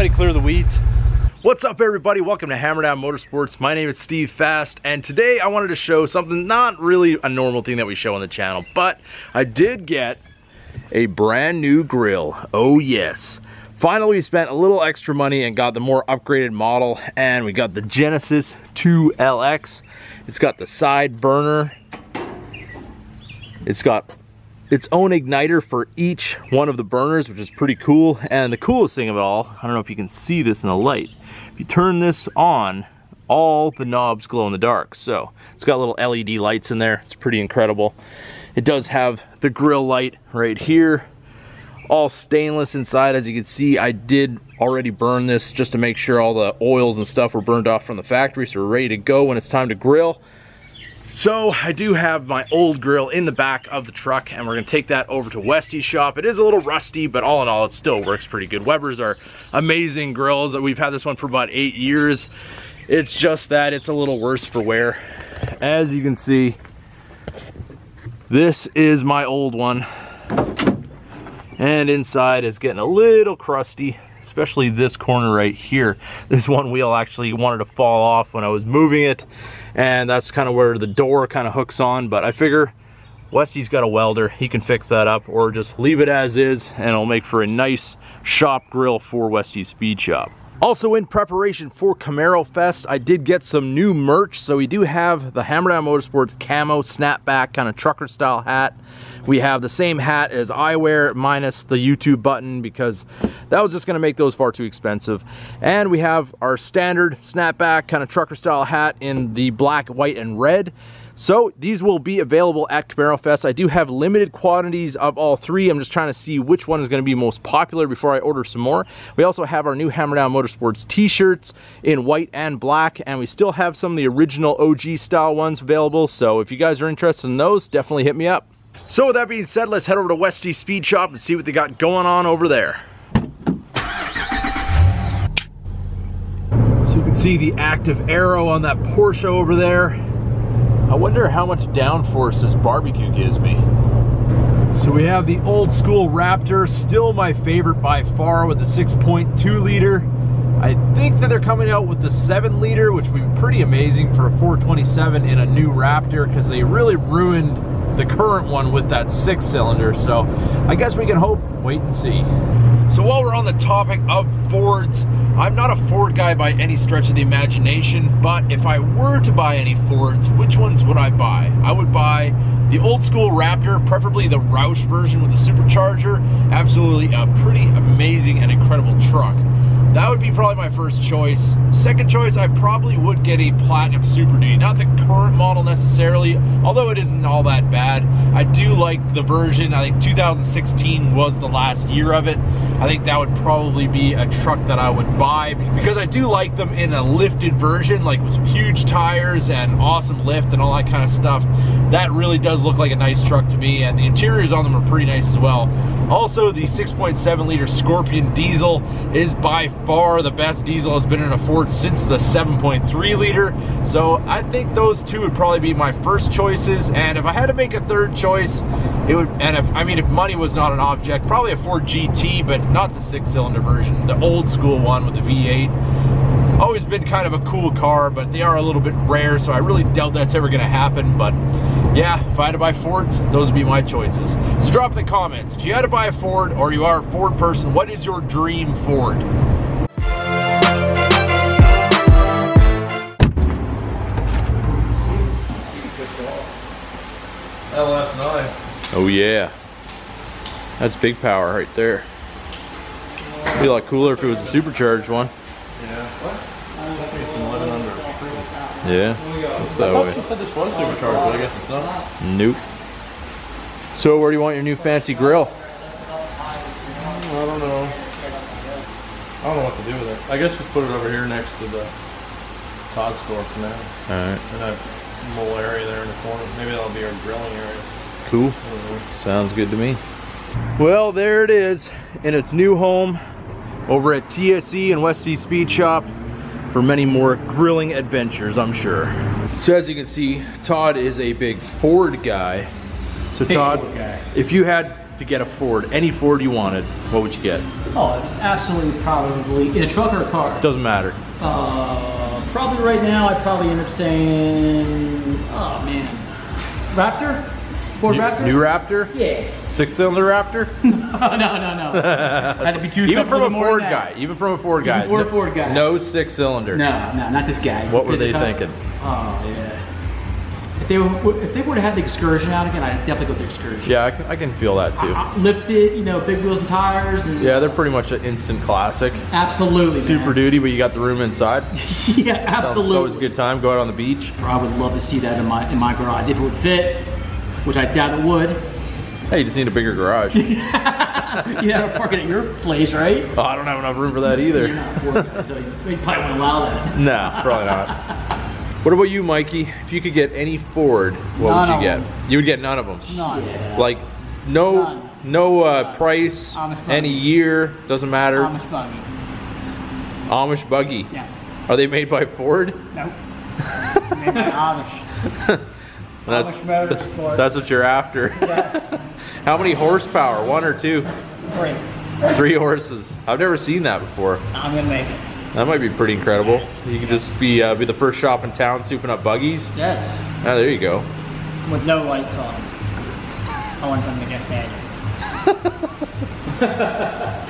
Anybody clear the weeds? What's up, everybody? Welcome to JTM Motorsports. My name is Steve Fast, and today I wanted to show something, not really a normal thing that we show on the channel, but I did get a brand new grill. Oh yes. Finally, we spent a little extra money and got the more upgraded model, and we got the Genesis 2 LX. It's got the side burner. It's got its own igniter for each one of the burners, which is pretty cool. And the coolest thing of it all, I don't know if you can see this in the light, if you turn this on, all the knobs glow in the dark. So it's got little LED lights in there. It's pretty incredible. It does have the grill light right here, all stainless inside. As you can see, I did already burn this just to make sure all the oils and stuff were burned off from the factory, so we're ready to go when it's time to grill. So I do have my old grill in the back of the truck, and we're gonna take that over to Westy's shop. It is a little rusty, but all in all, it still works pretty good. Weber's are amazing grills. We've had this one for about 8 years. It's just that it's a little worse for wear. As you can see, this is my old one, and inside is getting a little crusty, especially this corner right here. This one wheel actually wanted to fall off when I was moving it, and that's kind of where the door kind of hooks on, but I figure Westy's got a welder, he can fix that up, or just leave it as is, and it'll make for a nice shop grill for Westy's Speed Shop. Also, in preparation for Camaro Fest, I did get some new merch. So we do have the JTM Motorsports camo snapback kind of trucker style hat. We have the same hat as I wear, minus the YouTube button, because that was just gonna make those far too expensive. And we have our standard snapback kind of trucker style hat in the black, white, and red. So these will be available at Camaro Fest. I do have limited quantities of all three. I'm just trying to see which one is going to be most popular before I order some more. We also have our new JTM Motorsports t-shirts in white and black, and we still have some of the original OG style ones available. So if you guys are interested in those, definitely hit me up. So with that being said, let's head over to Westy Speed Shop and see what they got going on over there. So you can see the active arrow on that Porsche over there. I wonder how much downforce this barbecue gives me. So we have the old school Raptor, still my favorite by far, with the 6.2 liter. I think that they're coming out with the 7 liter, which would be pretty amazing for a 427 in a new Raptor, because they really ruined the current one with that 6-cylinder. So I guess we can hope, wait and see. So while we're on the topic of Fords, I'm not a Ford guy by any stretch of the imagination, but if I were to buy any Fords, which ones would I buy? I would buy the old school Raptor, preferably the Roush version with the supercharger. Absolutely a pretty amazing and incredible truck. That would be probably my first choice. Second choice, I probably would get a Platinum Super Duty. Not the current model necessarily, although it isn't all that bad. I do like the version. I think 2016 was the last year of it. I think that would probably be a truck that I would buy, because I do like them in a lifted version, like with some huge tires and awesome lift and all that kind of stuff. That really does look like a nice truck to me, and the interiors on them are pretty nice as well. Also, the 6.7 liter Scorpion diesel is by far the best diesel has been in a Ford since the 7.3 liter. So I think those two would probably be my first choices. And if I had to make a third choice, it would, and if money was not an object, probably a Ford GT, but not the 6-cylinder version, the old school one with the V8. Always been kind of a cool car, but they are a little bit rare, so I really doubt that's ever gonna happen. But yeah, if I had to buy Fords, those would be my choices. So drop in the comments, if you had to buy a Ford, or you are a Ford person, what is your dream Ford? LS9. Oh yeah, that's big power right there. It'd be a lot cooler if it was a supercharged one. Yeah. What? I think it's 11 under. Yeah. I thought you said this was supercharged, but I guess it's not. Nope. So where do you want your new fancy grill? I don't know. I don't know what to do with it. I guess just put it over here next to the Todd store for now. Alright. And that little area there in the corner. Maybe that'll be our grilling area. Cool. Sounds good to me. Well, there it is in its new home over at TSE and Westy Speed Shop for many more grilling adventures, I'm sure. So as you can see, Todd is a big Ford guy. So Todd, if you had to get a Ford, any Ford you wanted, what would you get? Oh, absolutely, probably in a truck or a car. Doesn't matter. Probably right now, I'd probably end up saying, oh man, Raptor, Ford Raptor. New Raptor? Yeah. 6-cylinder Raptor? No. Had to be two. Even from a Ford guy. Even from a Ford guy. Even for a Ford guy. No 6-cylinder. No, not this guy. What were they thinking? Oh yeah. If they would have had the Excursion out again, I'd definitely go with the Excursion. Yeah, I can feel that too. Lifted, you know, big wheels and tires. And yeah, they're pretty much an instant classic. Absolutely, Super man. duty, but you got the room inside. Yeah, absolutely. So it's a good time. Go out on the beach. I would love to see that in my garage if it would fit, which I doubt it would. Hey, you just need a bigger garage. Yeah, park it at your place, right? Oh, I don't have enough room for that either. You're not a Ford guy, so you probably wouldn't allow that. No, probably not. What about you, Mikey? If you could get any Ford, what would you get? You would get none of them. None. Yeah. Like no price, any year, doesn't matter. Amish Buggy. Amish Buggy. Yes. Are they made by Ford? Nope. Made by Amish. Amish Motorsports. That's what you're after. Yes. How many horsepower? 1 or 2? 3. 3 horses. I've never seen that before. I'm gonna make it. That might be pretty incredible. You can just be the first shop in town souping up buggies. Yes. Ah, there you go. With no lights on. I want them to get bad.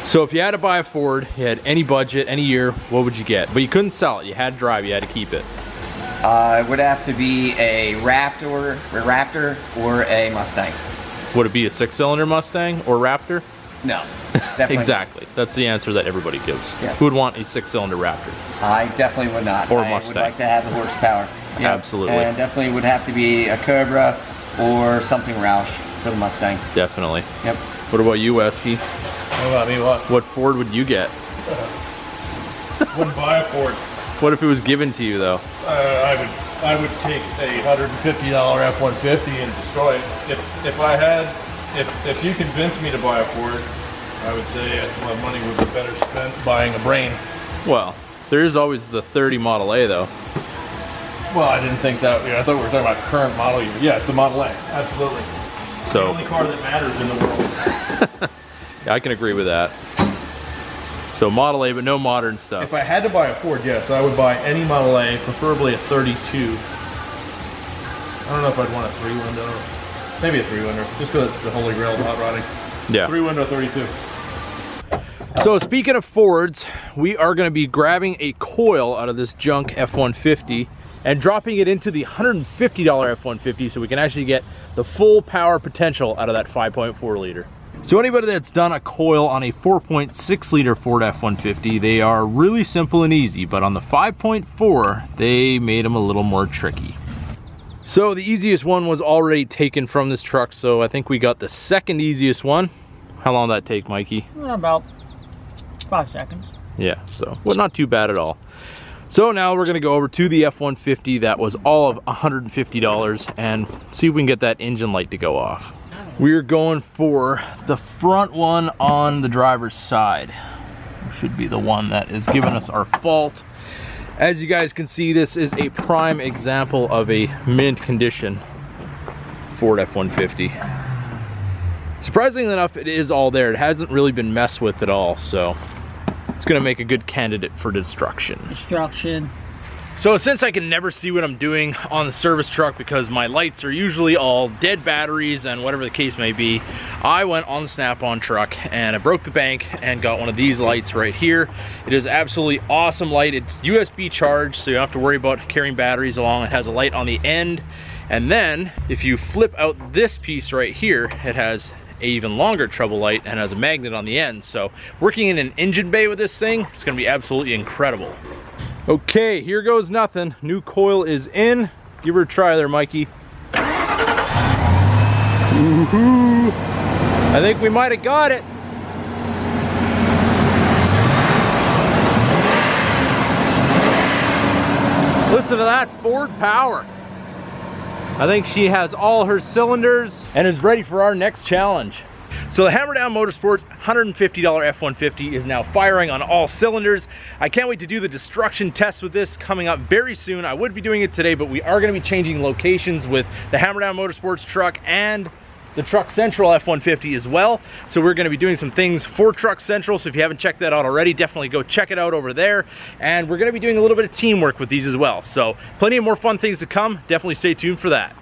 So if you had to buy a Ford, you had any budget, any year, what would you get? But you couldn't sell it. You had to drive. You had to keep it. It would have to be a Raptor or a Mustang. Would it be a 6-cylinder Mustang or Raptor? No, definitely Exactly. That's the answer that everybody gives. Yes. Who would want a 6-cylinder Raptor? I definitely would not. Or I Mustang. would like to have the horsepower. Yep. Absolutely. And definitely would have to be a Cobra or something Roush for the Mustang. Definitely. Yep. What about you, Westy? What about me? What? What Ford would you get? Wouldn't buy a Ford. What if it was given to you, though? I would take a $150 F-150 and destroy it. If you convinced me to buy a Ford, I would say my money would be better spent buying a brain. Well, there is always the 30 Model A, though. Well, I didn't think that. I thought we were talking about current model year. Yes, the Model A, absolutely. So the only car that matters in the world. yeah, I can agree with that. So Model A, but no modern stuff. If I had to buy a Ford, yes, I would buy any Model A, preferably a 32. I don't know if I'd want a 3-window. Maybe a 3-window, just because it's the holy grail of hot rodding. Yeah. 3-window 32. So speaking of Fords, we are going to be grabbing a coil out of this junk F-150 and dropping it into the $150 F-150 so we can actually get the full power potential out of that 5.4 liter. So anybody that's done a coil on a 4.6 liter Ford F-150, they are really simple and easy, but on the 5.4, they made them a little more tricky. So the easiest one was already taken from this truck, so I think we got the second easiest one. How long did that take, Mikey? About 5 seconds. Yeah, so well, not too bad at all. So now we're gonna go over to the F-150 that was all of $150 and see if we can get that engine light to go off. We're going for the front one on the driver's side. Should be the one that is giving us our fault. As you guys can see, this is a prime example of a mint condition Ford F-150. Surprisingly enough, it is all there. It hasn't really been messed with at all, so it's gonna make a good candidate for destruction. So since I can never see what I'm doing on the service truck because my lights are usually all dead batteries and whatever the case may be, I went on the Snap-on truck and I broke the bank and got one of these lights right here. It is absolutely awesome light. It's USB charged, so you don't have to worry about carrying batteries along. It has a light on the end, and then if you flip out this piece right here, it has an even longer trouble light and has a magnet on the end. So working in an engine bay with this thing, it's gonna be absolutely incredible. Okay, here goes nothing. New coil is in. Give her a try there, Mikey. Woohoo! I think we might have got it. Listen to that Ford power. I think she has all her cylinders and is ready for our next challenge. So the Hammer Down Motorsports $150 F-150 is now firing on all cylinders. I can't wait to do the destruction test with this coming up very soon. I would be doing it today, but we are going to be changing locations with the Hammer Down Motorsports truck and the Truck Central F-150 as well. So we're going to be doing some things for Truck Central. So if you haven't checked that out already, definitely go check it out over there. And we're going to be doing a little bit of teamwork with these as well. So plenty of more fun things to come. Definitely stay tuned for that.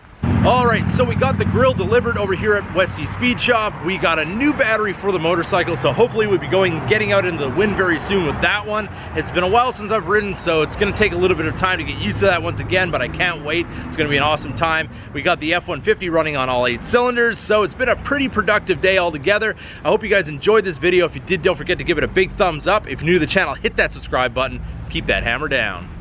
All right, so we got the grill delivered over here at Westy Speed Shop. We got a new battery for the motorcycle, so hopefully we'll be getting out into the wind very soon with that one. It's been a while since I've ridden, so it's gonna take a little bit of time to get used to that once again, but I can't wait. It's gonna be an awesome time. We got the F-150 running on all 8 cylinders, so it's been a pretty productive day altogether. I hope you guys enjoyed this video. If you did, don't forget to give it a big thumbs up. If you're new to the channel, hit that subscribe button. Keep that hammer down.